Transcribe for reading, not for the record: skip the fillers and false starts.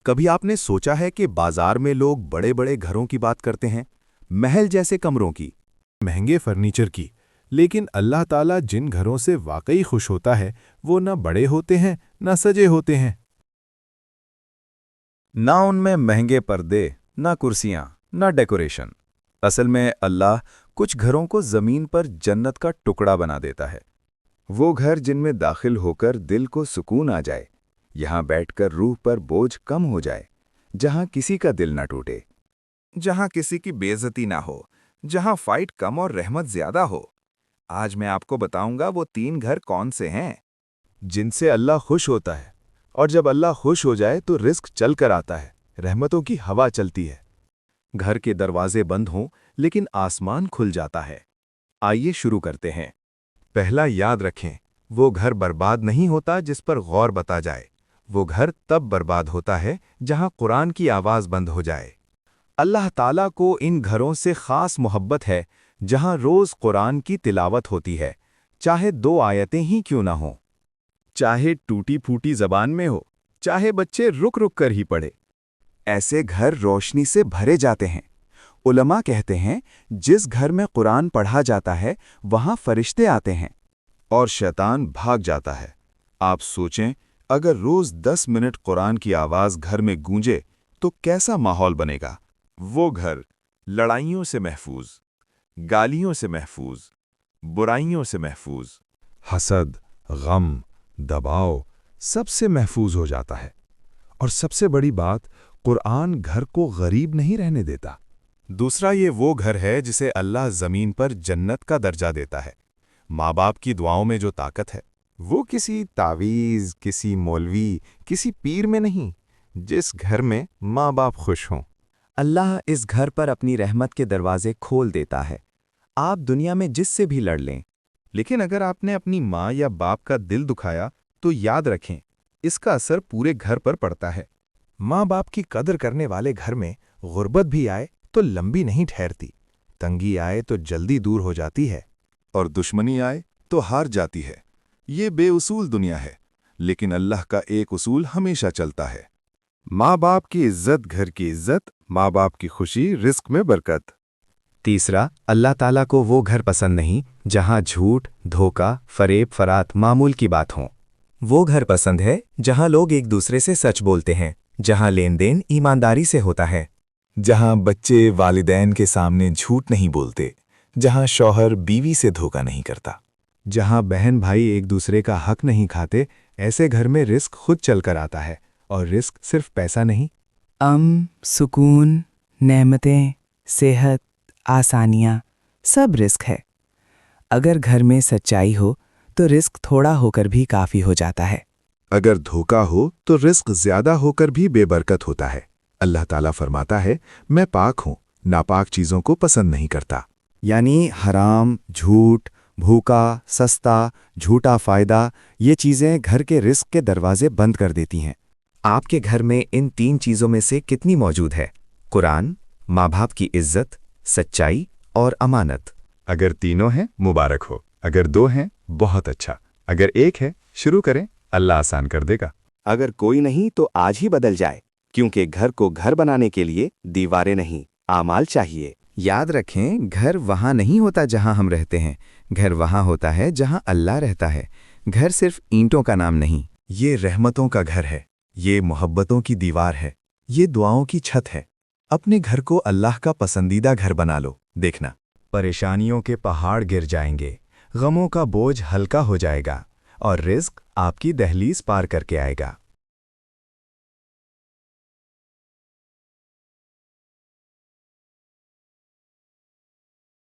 کبھی آپ نے سوچا ہے کہ بازار میں لوگ بڑے بڑے گھروں کی بات کرتے ہیں، محل جیسے کمروں کی، مہنگے فرنیچر کی، لیکن اللہ تعالیٰ جن گھروں سے واقعی خوش ہوتا ہے وہ نہ بڑے ہوتے ہیں نہ سجے ہوتے ہیں۔ نہ ان میں مہنگے پردے، نہ کرسیاں، نہ ڈیکوریشن۔ اصل میں اللہ کچھ گھروں کو زمین پر جنت کا ٹکڑا بنا دیتا ہے۔ وہ گھر جن میں داخل ہو کر دل کو سکون آ جائے، یہاں بیٹھ کر روح پر بوجھ کم ہو جائے، جہاں کسی کا دل نہ ٹوٹے، جہاں کسی کی بے عزتی نہ ہو، جہاں فائٹ کم اور رحمت زیادہ ہو۔ آج میں آپ کو بتاؤں گا وہ 3 گھر کون سے ہیں جن سے اللہ خوش ہوتا ہے، اور جب اللہ خوش ہو جائے تو رزق چل کر آتا ہے، رحمتوں کی ہوا چلتی ہے۔ گھر کے دروازے بند ہوں لیکن آسمان کھل جاتا ہے۔ آئیے شروع کرتے ہیں۔ پہلا یاد رکھیں، وہ گھر برباد نہیں ہوتا جس پر غور بتا جائے، وہ گھر تب برباد ہوتا ہے جہاں قرآن کی آواز بند ہو جائے۔ اللہ تعالیٰ کو ان گھروں سے خاص محبت ہے جہاں روز قرآن کی تلاوت ہوتی ہے، چاہے 2 آیتیں ہی کیوں نہ ہوں، چاہے ٹوٹی پھوٹی زبان میں ہو، چاہے بچے رک رک کر ہی پڑھے۔ ایسے گھر روشنی سے بھرے جاتے ہیں۔ علماء کہتے ہیں جس گھر میں قرآن پڑھا جاتا ہے وہاں فرشتے آتے ہیں اور شیطان بھاگ جاتا ہے۔ آپ سوچیں اگر روز 10 منٹ قرآن کی آواز گھر میں گونجے تو کیسا ماحول بنے گا؟ وہ گھر لڑائیوں سے محفوظ، گالیوں سے محفوظ، برائیوں سے محفوظ، حسد، غم، دباؤ سب سے محفوظ ہو جاتا ہے۔ اور سب سے بڑی بات، قرآن گھر کو غریب نہیں رہنے دیتا۔ دوسرا یہ وہ گھر ہے جسے اللہ زمین پر جنت کا درجہ دیتا ہے۔ ماں باپ کی دعاؤں میں جو طاقت ہے وہ کسی تعویذ، کسی مولوی، کسی پیر میں نہیں۔ جس گھر میں ماں باپ خوش ہوں، اللہ اس گھر پر اپنی رحمت کے دروازے کھول دیتا ہے۔ آپ دنیا میں جس سے بھی لڑ لیں، لیکن اگر آپ نے اپنی ماں یا باپ کا دل دکھایا تو یاد رکھیں اس کا اثر پورے گھر پر پڑتا ہے۔ ماں باپ کی قدر کرنے والے گھر میں غربت بھی آئے تو لمبی نہیں ٹھہرتی، تنگی آئے تو جلدی دور ہو جاتی ہے، اور دشمنی آئے تو ہار جاتی ہے۔ یہ بے اصول دنیا ہے، لیکن اللہ کا ایک اصول ہمیشہ چلتا ہے۔ ماں باپ کی عزت گھر کی عزت، ماں باپ کی خوشی رزق میں برکت۔ تیسرا، اللہ تعالیٰ کو وہ گھر پسند نہیں جہاں جھوٹ، دھوکہ، فریب، فرات معمول کی بات ہوں۔ وہ گھر پسند ہے جہاں لوگ ایک دوسرے سے سچ بولتے ہیں، جہاں لین دین ایمانداری سے ہوتا ہے، جہاں بچے والدین کے سامنے جھوٹ نہیں بولتے، جہاں شوہر بیوی سے دھوکہ نہیں کرتا، جہاں بہن بھائی ایک دوسرے کا حق نہیں کھاتے۔ ایسے گھر میں رزق خود چل کر آتا ہے، اور رزق صرف پیسہ نہیں، سکون، نعمتیں، صحت، آسانیاں سب رزق ہے۔ اگر گھر میں سچائی ہو تو رزق تھوڑا ہو کر بھی کافی ہو جاتا ہے۔ اگر دھوکہ ہو تو رزق زیادہ ہو کر بھی بے برکت ہوتا ہے۔ اللہ تعالیٰ فرماتا ہے، میں پاک ہوں، ناپاک چیزوں کو پسند نہیں کرتا۔ یعنی حرام، جھوٹ، بھوکا، سستا، جھوٹا فائدہ، یہ چیزیں گھر کے رزق کے دروازے بند کر دیتی ہیں۔ آپ کے گھر میں ان 3 چیزوں میں سے کتنی موجود ہے؟ قرآن، ماں باپ کی عزت، سچائی اور امانت۔ اگر تینوں ہیں مبارک ہو، اگر 2 ہیں بہت اچھا، اگر 1 ہے شروع کریں، اللہ آسان کر دے گا۔ اگر کوئی نہیں تو آج ہی بدل جائے، کیونکہ گھر کو گھر بنانے کے لیے دیواریں نہیں، اعمال چاہیے۔ یاد رکھیں، گھر وہاں نہیں ہوتا جہاں ہم رہتے ہیں، گھر وہاں ہوتا ہے جہاں اللہ رہتا ہے۔ گھر صرف اینٹوں کا نام نہیں، یہ رحمتوں کا گھر ہے، یہ محبتوں کی دیوار ہے، یہ دعاؤں کی چھت ہے۔ اپنے گھر کو اللہ کا پسندیدہ گھر بنا لو، دیکھنا پریشانیوں کے پہاڑ گر جائیں گے، غموں کا بوجھ ہلکا ہو جائے گا، اور رزق آپ کی دہلیز پار کر کے آئے گا۔